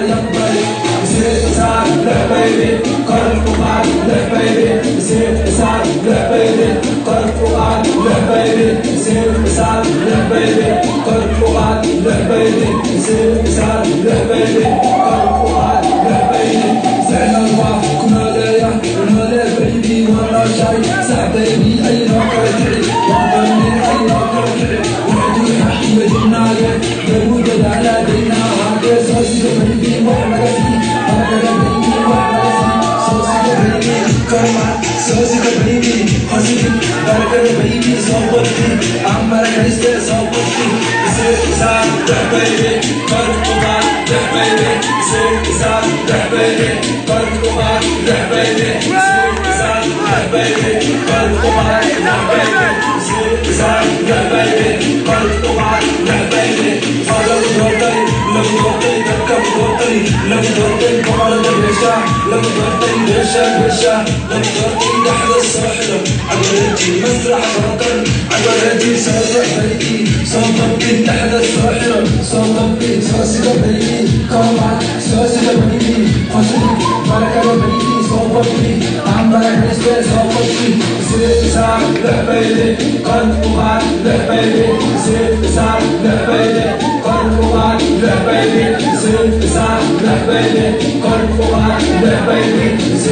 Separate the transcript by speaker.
Speaker 1: young baby. Sit beside that baby. Call for my that baby. Sit beside that baby. Call for my that baby. Sit beside that baby. Call for my that baby. Sit beside that baby. Call for my that baby. Say no more, come on there, come on there, baby. Wanna shy, say baby, I know crazy. Wanna me, I know crazy. Wanna do happy with you now, yeah. The mood that I like, they now have this. So see the baby, what I see. What I baby, what I see. So see the baby, come on. So see the baby, honey. But the baby, so what I'm gonna stay so what Sit beside that baby, call for my that baby. Sit beside that baby, call for my that baby. Sit beside that baby, call for my that baby. Sit beside that baby, call for my that baby. Follow your day, love your day, come your day, love your day, come on the Risha, love your day, Risha, Risha, love your day, دحل الساحرة، عجلتي مسرح بطل، عجلتي سرح بيتي، صوتك دحل الساحرة، صوتك سوسي بيتي، كمان سوسي بيتي، خشني بركة بيتي، صوتك عم بركة صوتك، سير سار لبيتي، قلب وعد لبيتي، سير سار لبيتي، قلب وعد لبيتي، سير سار لبيتي، قلب وعد لبيتي.